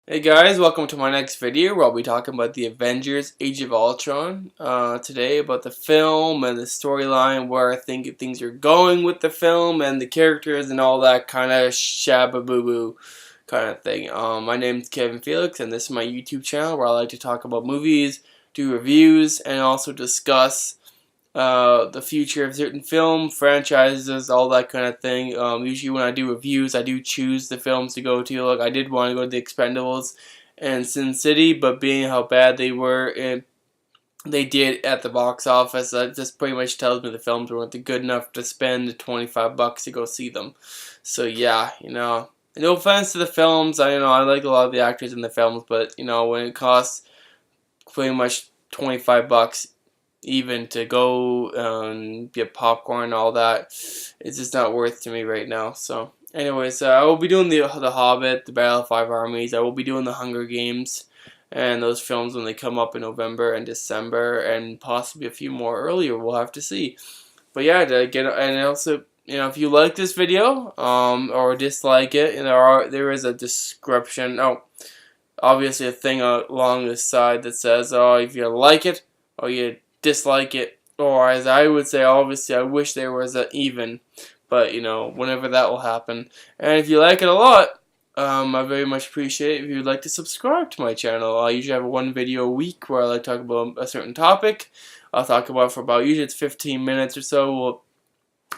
Hey guys, welcome to my next video where I'll be talking about the Avengers Age of Ultron today, about the film and the storyline, where I think things are going with the film and the characters and all that kind of shabba-boo-boo kind of thing. My name's Kevin Felix and this is my YouTube channel where I like to talk about movies, do reviews, and also discuss the future of certain film franchises, all that kind of thing. Usually when I do reviews, I do choose the films to go to. Like I did want to go to The Expendables and Sin City, but being how bad they were, they did at the box office, that just pretty much tells me the films weren't good enough to spend the $25 to go see them. So yeah, no offense to the films. I like a lot of the actors in the films, but when it costs pretty much $25 even to go and get popcorn and all that, it's just not worth to me right now. So anyways, I will be doing the Hobbit, the Battle of Five Armies. I will be doing the Hunger Games and those films when they come up in November and December, and possibly a few more earlier. We'll have to see. But yeah, and also, if you like this video or dislike it, there is a description. Oh, obviously a thing along the side that says, oh, if you like it or you dislike it, or as I would say, obviously I wish there was an even, but whenever that will happen. And if you like it a lot, I very much appreciate it if you'd like to subscribe to my channel. I usually have one video a week where I like to talk about a certain topic. I'll talk about it for about, usually it's 15 minutes or so. Well,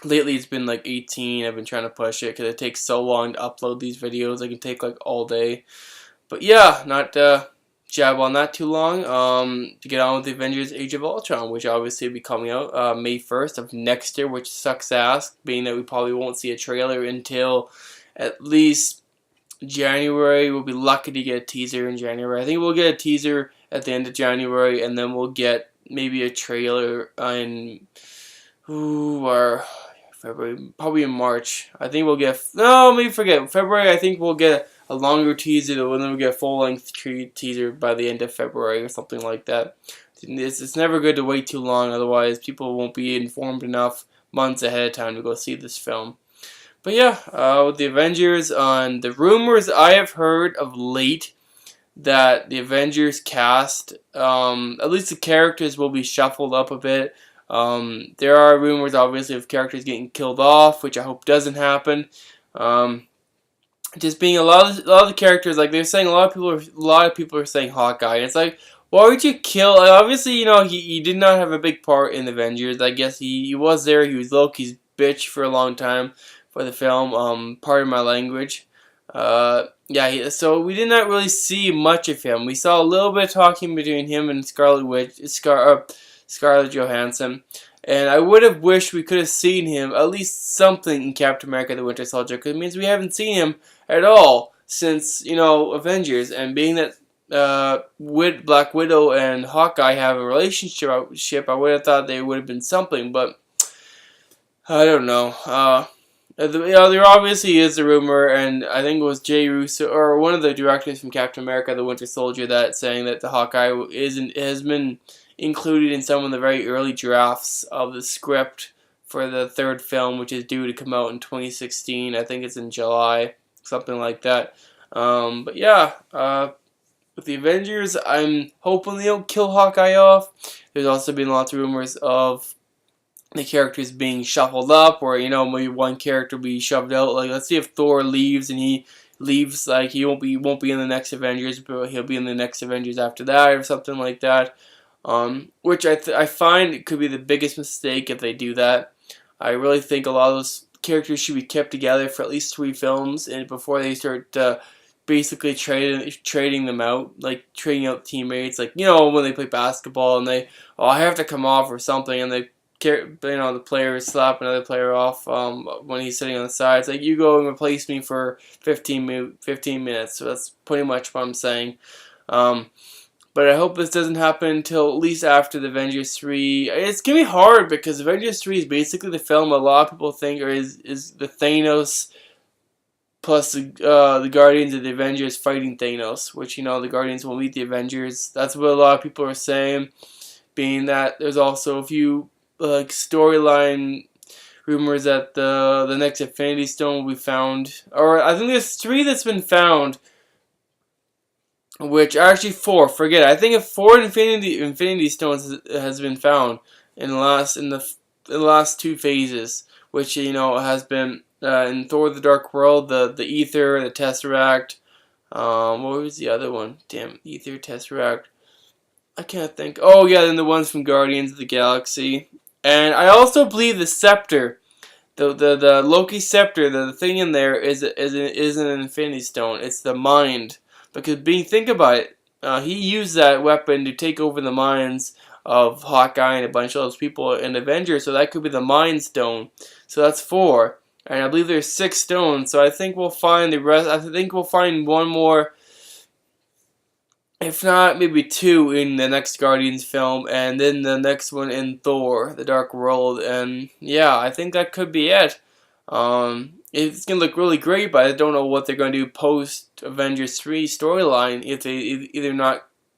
lately it's been like 18. I've been trying to push it because it takes so long to upload these videos. It can take like all day. But yeah, not jab on that too long. To get on with the Avengers Age of Ultron, which obviously will be coming out May 1st of next year, which sucks ass, being that we probably won't see a trailer until at least January. We'll be lucky to get a teaser in January. I think we'll get a teaser at the end of January, and then we'll get maybe a trailer in or February, probably in March. I think we'll get, no, maybe forget, February. I think we'll get a longer teaser, and then we'll get a full-length teaser by the end of February or something like that. It's never good to wait too long, otherwise people won't be informed enough months ahead of time to go see this film. But yeah, with the Avengers, on the rumors I have heard of late, that the Avengers cast, at least the characters will be shuffled up a bit. There are rumors, obviously, of characters getting killed off, which I hope doesn't happen. Just being a lot of the characters, like they're saying, a lot of people are saying Hawkeye. And it's like, why would you kill? Like, obviously, he did not have a big part in Avengers. I guess he was there. He was Loki's bitch for a long time for the film. Pardon my language. Yeah. So we did not really see much of him. We saw a little bit of talking between him and Scarlett Johansson. And I would have wished we could have seen him, at least something, in Captain America the Winter Soldier, because it means we haven't seen him at all since, Avengers. And being that Black Widow and Hawkeye have a relationship, I would have thought they would have been something, but I don't know. There obviously is a rumor, and I think it was Jay Russo, or one of the directors from Captain America the Winter Soldier, that saying that the Hawkeye has been included in some of the very early drafts of the script for the third film, which is due to come out in 2016. I think it's in July, something like that. But yeah, with the Avengers, I'm hoping they don't kill Hawkeye off. There's also been lots of rumors of the characters being shuffled up, or maybe one character will be shoved out. Like, let's see if Thor leaves, and he leaves, like he won't be in the next Avengers, but he'll be in the next Avengers after that, or something like that. Which I find it could be the biggest mistake if they do that. I really think a lot of those characters should be kept together for at least 3 films, and before they start basically trading them out, like trading out teammates, like when they play basketball and I have to come off or something, and the player is slapping another player off when he's sitting on the side. It's like, you go and replace me for 15 minutes. So that's pretty much what I'm saying. But I hope this doesn't happen until at least after the Avengers 3. It's going to be hard because Avengers 3 is basically the film a lot of people think is the Thanos plus the Guardians of the Avengers fighting Thanos, which, the Guardians will meet the Avengers. That's what a lot of people are saying, being that there's also a few storyline rumors that the next Infinity Stone will be found. Or I think there's 3 that's been found. which are actually four. Forget it. I think if four Infinity Stones has been found in the last two phases, which has been in Thor: The Dark World, the Ether, the Tesseract. What was the other one? Damn, Ether, Tesseract. I can't think. Oh yeah, then the ones from Guardians of the Galaxy, and I also believe the Scepter. The Loki scepter, the thing in there is an Infinity Stone. It's the mind, because think about it, he used that weapon to take over the minds of Hawkeye and a bunch of those people in Avengers. So that could be the Mind Stone. So that's four, and I believe there's 6 stones. So I think we'll find the rest. I think we'll find one more, if not maybe 2 in the next Guardians film, and then the next one in Thor: The Dark World, and yeah, I think that could be it. It's gonna look really great, but I don't know what they're gonna do post Avengers 3 storyline if they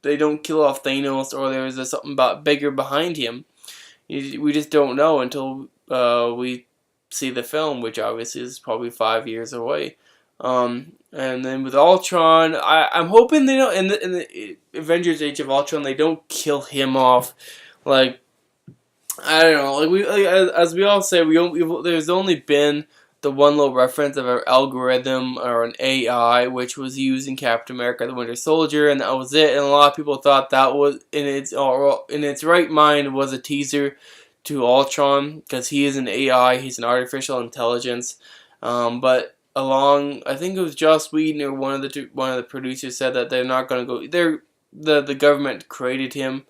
they don't kill off Thanos, or there's something about bigger behind him. We just don't know until we see the film, which obviously is probably 5 years away. And then with Ultron, I'm hoping they don't, in the Avengers Age of Ultron, they don't kill him off. Like, I don't know, as we all say, there's only been the one little reference of an algorithm or an AI, which was used in Captain America: The Winter Soldier, and that was it. And a lot of people thought that was in its right mind was a teaser to Ultron, because he is an AI, he's an artificial intelligence. But I think it was Joss Whedon or one of the producers said that they're not going to go. The government created him,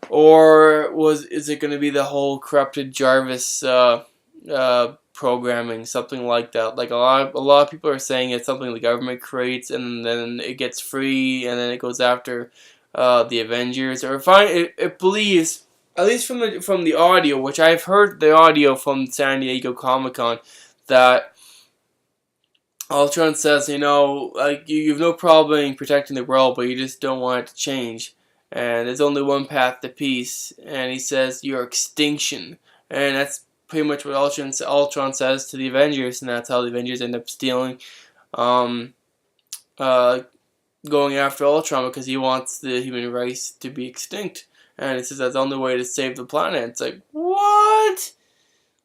or is it going to be the whole corrupted Jarvis programming, something like that? Like a lot of people are saying it's something the government creates, and then it gets free, and then it goes after the Avengers. Or it believes, at least from the audio, which I've heard the audio from San Diego Comic-Con, that Ultron says, like, you've no problem protecting the world, but you just don't want it to change. And there's only one path to peace. And he says, your extinction. And that's pretty much what Ultron says to the Avengers, and that's how the Avengers end up going after Ultron, because he wants the human race to be extinct. And he says that's the only way to save the planet. It's like, what?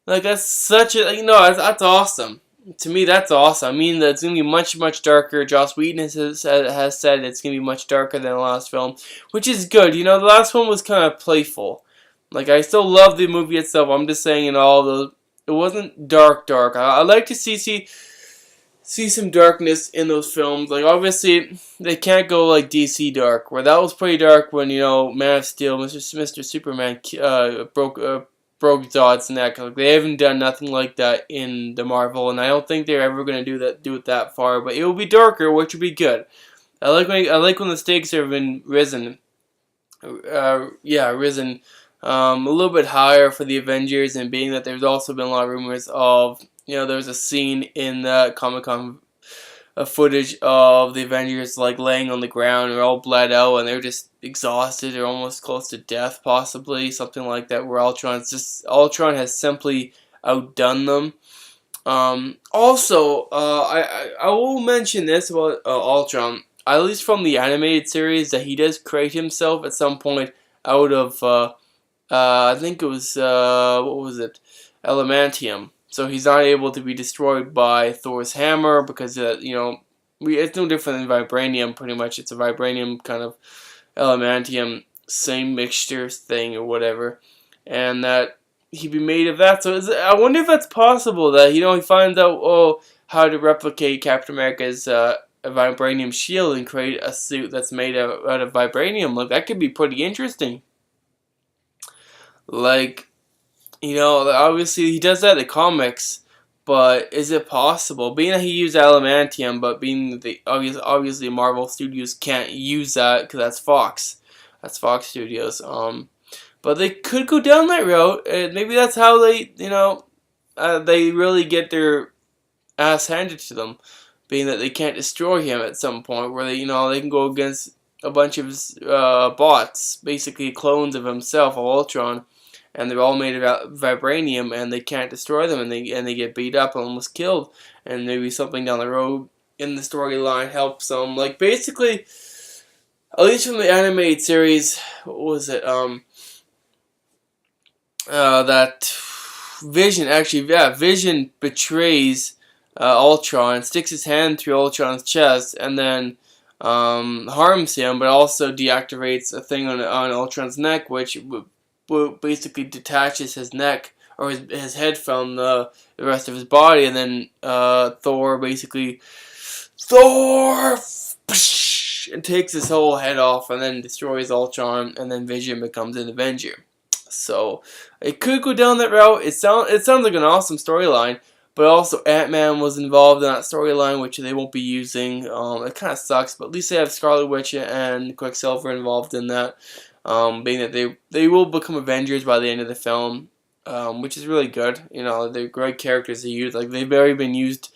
Like, that's such a, that's awesome. To me, that's awesome. I mean, it's going to be much, much darker. Joss Whedon has said it's going to be much darker than the last film, which is good. The last one was kind of playful. Like, I still love the movie itself. I'm just saying, it wasn't dark. I like to see some darkness in those films. Like, obviously, they can't go like DC dark, where that was pretty dark when, Man of Steel, Mr. Superman broke Zod's neck. Like, they haven't done nothing like that in the Marvel, and I don't think they're ever going to do it that far. But it will be darker, which will be good. I like when the stakes have been risen. Risen a little bit higher for the Avengers, and being that there's also been a lot of rumors of, there's a scene in the Comic-Con footage of the Avengers like laying on the ground, they're all bled out, and they're just exhausted, or almost close to death, possibly something like that, where Ultron has simply outdone them. Also, I will mention this about Ultron, at least from the animated series, that he does create himself at some point out of I think it was what was it, Adamantium. So he's not able to be destroyed by Thor's hammer, because it's no different than vibranium. Pretty much, it's a vibranium kind of adamantium, same mixture thing or whatever, and that he'd be made of that. So I wonder if that's possible, that he finds out how to replicate Captain America's a vibranium shield and create a suit that's made out of vibranium. Like, that could be pretty interesting. Like, obviously he does that in the comics, but is it possible? Being that he used adamantium, but being that obviously Marvel Studios can't use that because that's Fox. That's Fox Studios. But they could go down that route, and maybe that's how they really get their ass handed to them, being that they can't destroy him at some point, where they can go against a bunch of bots, basically clones of himself, of Ultron. And they're all made of vibranium, and they can't destroy them, and they get beat up and almost killed. And maybe something down the road in the storyline helps them. Like, basically, At least from the animated series, what was it? That Vision, actually, yeah, Vision betrays Ultron, sticks his hand through Ultron's chest, and then harms him, but also deactivates a thing on Ultron's neck, which basically detaches his neck or his head from the rest of his body, and then Thor basically and takes his whole head off, and then destroys Ultron, and then Vision becomes an Avenger. So it could go down that route. It sounds like an awesome storyline, but also Ant-Man was involved in that storyline, which they won't be using. It kind of sucks, but at least they have Scarlet Witch and Quicksilver involved in that. Being that they will become Avengers by the end of the film, which is really good. You know, they're great characters to use. Like, they've already been used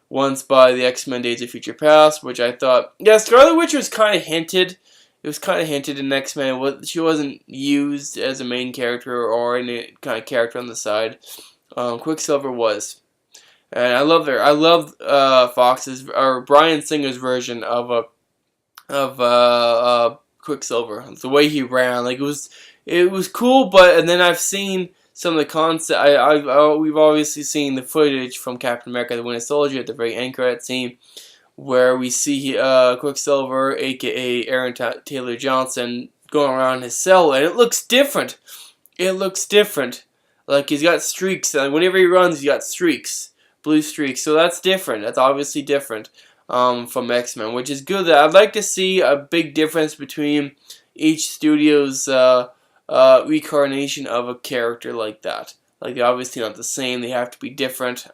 once by the X-Men Days of Future Past, which I thought, yeah, Scarlet Witch was kind of hinted. It was kind of hinted in X-Men. She wasn't used as a main character or any kind of character on the side. Quicksilver was. And I love her. I love Fox's or Bryan Singer's version of Quicksilver. The way he ran, like it was cool. But and then I've seen some of the concept. We've obviously seen the footage from Captain America: The Winter Soldier at the very end credit scene, where we see Quicksilver, aka Aaron Taylor Johnson, going around his cell, and it looks different. It looks different. Like, he's got streaks. Like, whenever he runs, he's got streaks. Blue streaks. So that's different. That's obviously different from X-Men, which is good. I'd like to see a big difference between each studio's reincarnation of a character like that. Like, they're obviously not the same. They have to be different.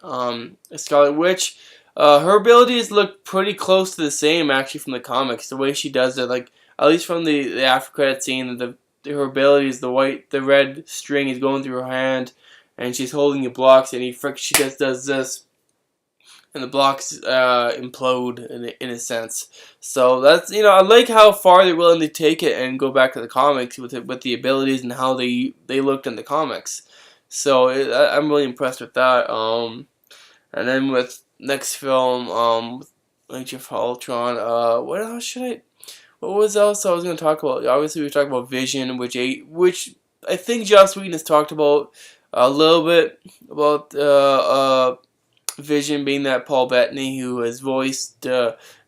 Scarlet Witch, her abilities look pretty close to the same, actually, from the comics. The way she does it, like, at least from the after credit scene, her abilities, the red string is going through her hand, and she's holding the blocks, and she just does this, and the blocks implode in a sense. So that's, I like how far they're willing to take it and go back to the comics with the abilities and how they looked in the comics. So I'm really impressed with that. And then with next film, Age of Ultron. What was else I was going to talk about? Obviously, we talked about Vision, which I think Joss Whedon has talked about a little bit about Vision being that Paul Bettany who has voiced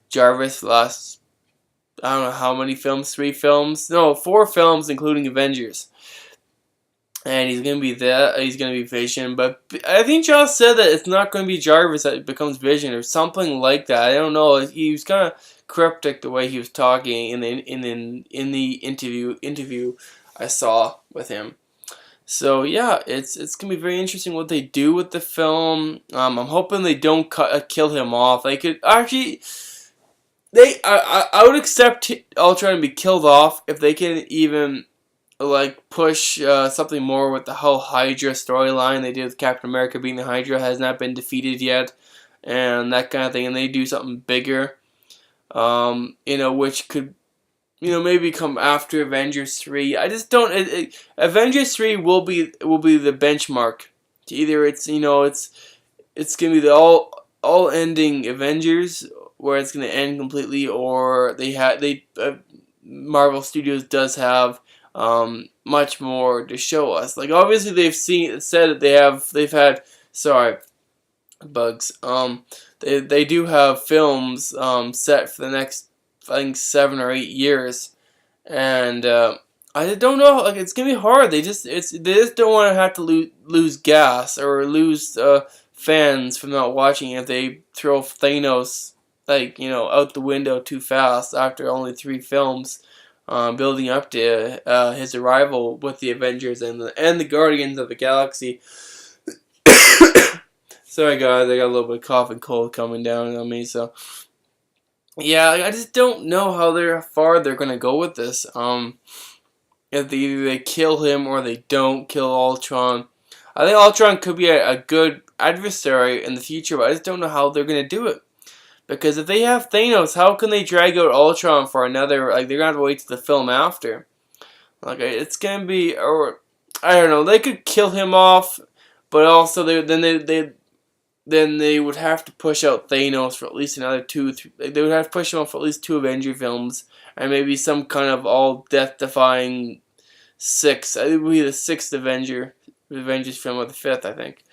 Jarvis last, I don't know how many films, 3 films? No, 4 films, including Avengers. And he's going to be there, he's going to be Vision, but I think Joss said that it's not going to be Jarvis that becomes Vision, or something like that. I don't know, he was kind of cryptic the way he was talking in the interview I saw with him. So yeah, it's gonna be very interesting what they do with the film. I'm hoping they don't kill him off. They could actually, I would accept Ultron to be killed off if they can even like push something more with the whole Hydra storyline they did with Captain America being the Hydra has not been defeated yet, and that kind of thing, and they do something bigger, which could, maybe come after Avengers 3. I just don't. Avengers 3 will be the benchmark. Either it's gonna be the all ending Avengers, where it's gonna end completely, or Marvel Studios does have much more to show us. Like, obviously said that they've had, sorry, bugs. They do have films set for the next, I think, 7 or 8 years, and I don't know. Like, it's gonna be hard. They just don't want to have to lose gas or lose fans from not watching if they throw Thanos out the window too fast after only 3 films, building up to his arrival with the Avengers and the Guardians of the Galaxy. Sorry guys, I got a little bit of cough and cold coming down on me, so yeah, I just don't know how far they're gonna go with this. If either they kill him or they don't kill Ultron. I think Ultron could be a good adversary in the future, but I just don't know how they're gonna do it. Because if they have Thanos, how can they drag out Ultron for another? Like, they're gonna have to wait to the film after. Like, it's gonna be, or I don't know. They could kill him off, but also they then they would have to push out Thanos for at least another they would have to push him out for at least 2 Avenger films, and maybe some kind of all death-defying six. I think it would be the 6th Avengers film, or the 5th, I think.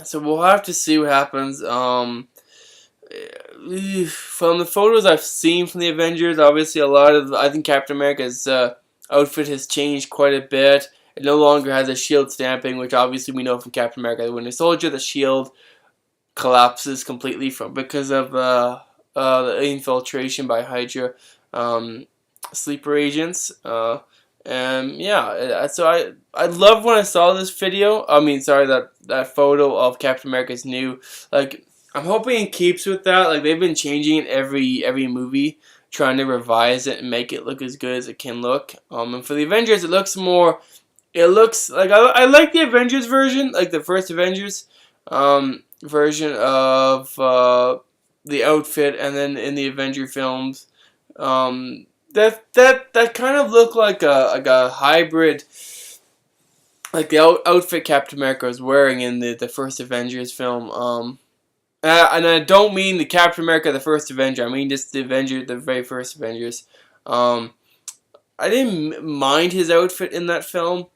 So we'll have to see what happens. From the photos I've seen from the Avengers, obviously I think Captain America's outfit has changed quite a bit. It no longer has a shield stamping, which obviously we know from Captain America. When a soldier, the shield collapses completely because of the infiltration by Hydra sleeper agents. And yeah, so I love when I saw this video. I mean, sorry, that photo of Captain America's new. Like, I'm hoping it keeps with that. Like, they've been changing it every movie, trying to revise it and make it look as good as it can look. And for the Avengers, it looks more. It looks like I like the Avengers version, like the first Avengers version of the outfit, and then in the Avenger films, that kind of looked like a hybrid, like the outfit Captain America was wearing in the first Avengers film. And I don't mean the Captain America, the first Avenger. I mean just the very first Avengers. I didn't mind his outfit in that film.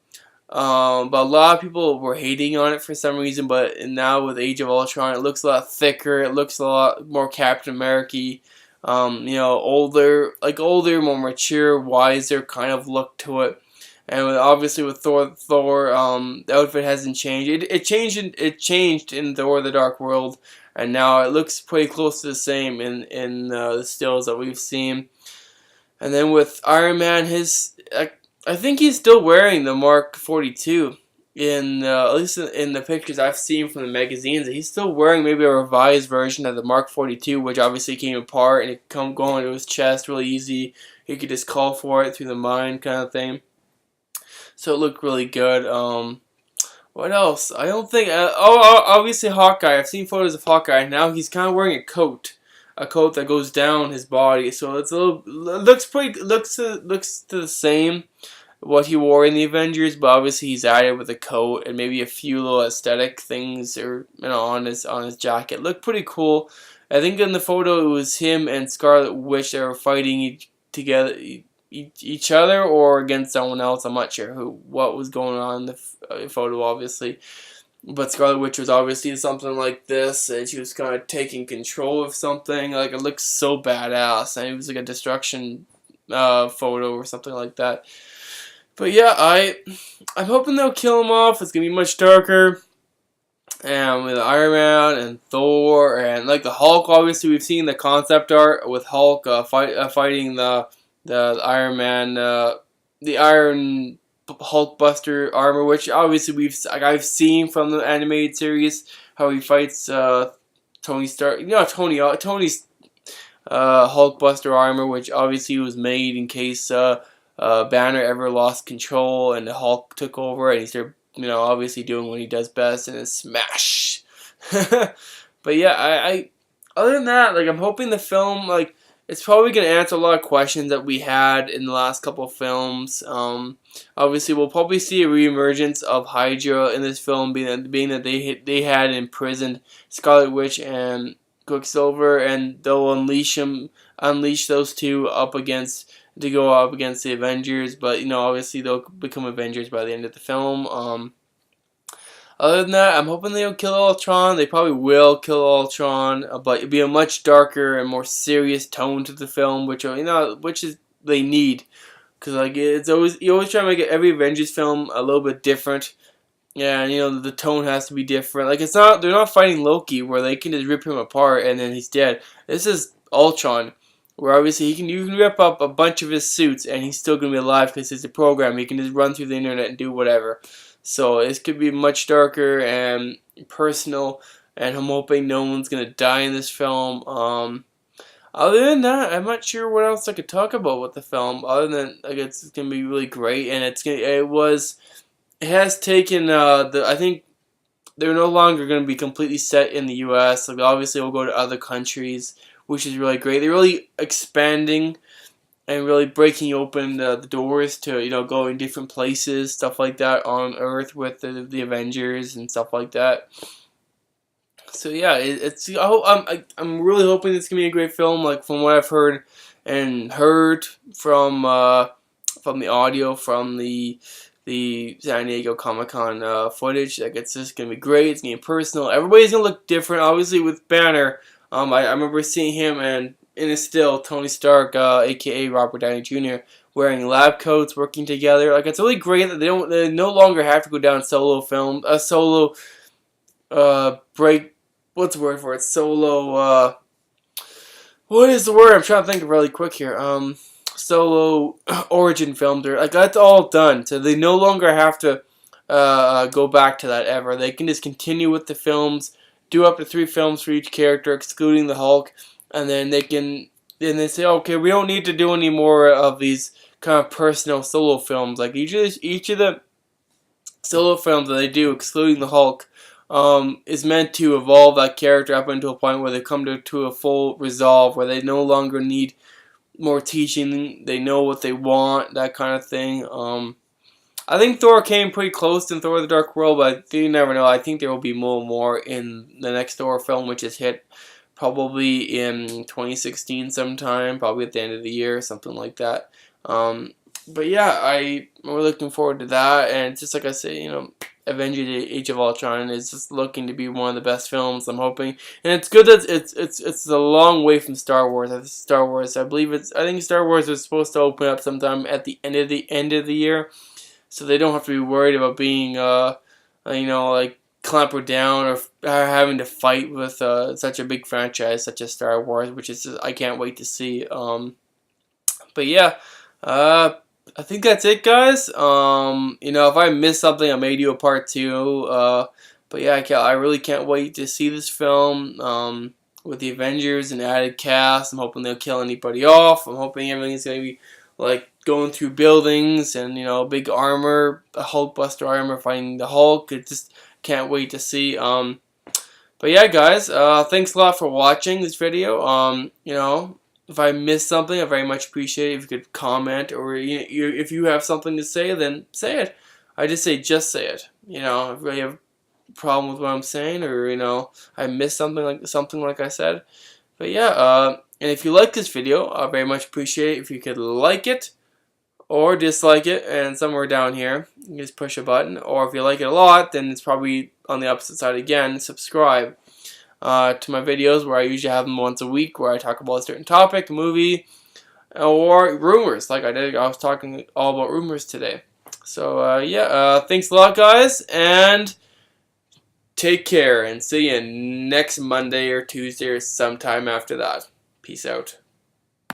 But a lot of people were hating on it for some reason. But now with Age of Ultron, it looks a lot thicker. It looks a lot more Captain America-y. Older, more mature, wiser kind of look to it. And obviously with Thor, the outfit hasn't changed. It changed in Thor: The Dark World, and now it looks pretty close to the same in the stills that we've seen. And then with Iron Man, I think he's still wearing the Mark 42 at least in the pictures I've seen from the magazines. He's still wearing maybe a revised version of the Mark 42, which obviously came apart and it come going to his chest really easy. He could just call for it through the mind kind of thing. So it looked really good. What else? I don't think. Obviously Hawkeye. I've seen photos of Hawkeye. Now he's kind of wearing a coat that goes down his body. So it's looks to the same what he wore in the Avengers, but obviously he's added with a coat and maybe a few little aesthetic things on his jacket. Looked pretty cool. I think in the photo it was him and Scarlet Witch that were fighting each other or against someone else. I'm not sure what was going on in the photo, obviously. But Scarlet Witch was obviously something like this, and she was kind of taking control of something. Like, it looks so badass, and it was like a destruction photo or something like that. But yeah, I'm hoping they'll kill him off. It's gonna be much darker. And with Iron Man and Thor and like the Hulk, obviously we've seen the concept art with Hulk fighting the Iron Man, the Iron Hulkbuster armor, which obviously I've seen from the animated series how he fights Tony Stark. Tony's Hulkbuster armor, which obviously was made in case Banner ever lost control and the Hulk took over and he started, obviously doing what he does best, and it's smash. But yeah, I other than that, like, I'm hoping the film, like, it's probably going to answer a lot of questions that we had in the last couple of films. Obviously, we'll probably see a reemergence of Hydra in this film, being that they had imprisoned Scarlet Witch and Quicksilver, and they'll unleash those two to go up against the Avengers. But obviously they'll become Avengers by the end of the film. Other than that, I'm hoping they'll kill Ultron. They probably will kill Ultron, but it'll be a much darker and more serious tone to the film, which they need, because like you always try to make every Avengers film a little bit different. Yeah, and the tone has to be different. Like, they're not fighting Loki where they can just rip him apart and then he's dead. This is Ultron, where obviously you can rip up a bunch of his suits and he's still gonna be alive because it's a program. He can just run through the internet and do whatever. So this could be much darker and personal, and I'm hoping no one's gonna die in this film. Other than that, I'm not sure what else I could talk about with the film. Other than, like, it's gonna be really great, and it has taken I think they're no longer gonna be completely set in the U.S. Like, obviously, we'll go to other countries, which is really great. They're really expanding and really breaking open the doors to going different places, stuff like that on Earth with the Avengers and stuff like that. So yeah, it's I'm really hoping it's gonna be a great film. Like from what I've heard and heard from the audio from the San Diego Comic Con footage, like it's just gonna be great. It's gonna be personal. Everybody's gonna look different. Obviously with Banner, I remember seeing him and in a still Tony Stark, aka Robert Downey Jr. wearing lab coats, working together. Like it's really great that they no longer have to go down solo film a solo break. What's the word for it? Solo. What is the word? I'm trying to think of really quick here. Solo origin film. Like that's all done, so they no longer have to go back to that ever. They can just continue with the films, do up to 3 films for each character, excluding the Hulk, and then they say, okay, we don't need to do any more of these kind of personal solo films. Like each of the solo films that they do, excluding the Hulk, is meant to evolve that character up into a point where they come to a full resolve, where they no longer need more teaching. They know what they want, that kind of thing. I think Thor came pretty close in Thor: The Dark World, but you never know. I think there will be more in the next Thor film, which is hit probably in 2016 sometime, probably at the end of the year, something like that. But yeah, I'm really looking forward to that, and just like I say, Avengers: Age of Ultron is just looking to be one of the best films. I'm hoping, and it's good that it's a long way from Star Wars. I believe I think Star Wars was supposed to open up sometime at the end of the year, so they don't have to be worried about being like clampered down or having to fight with such a big franchise such as Star Wars, which is I can't wait to see. But yeah, I think that's it, guys. If I missed something, I may do a part 2. But yeah, I really can't wait to see this film with the Avengers and added cast. I'm hoping they'll kill anybody off. I'm hoping everything's gonna be like going through buildings and big armor, a Hulkbuster armor fighting the Hulk. I just can't wait to see. But yeah, guys, thanks a lot for watching this video. If I missed something, I very much appreciate it if you could comment, or if you have something to say, then say it. I just say it. If you have a problem with what I'm saying, or I missed something like I said. But yeah, and if you like this video, I very much appreciate it if you could like it or dislike it, and somewhere down here you can just push a button. Or if you like it a lot, then it's probably on the opposite side again. Subscribe to my videos, where I usually have them once a week, where I talk about a certain topic, movie, or rumors. Like I was talking all about rumors today. So yeah, thanks a lot, guys, and take care, and see you next Monday or Tuesday or sometime after that. Peace out.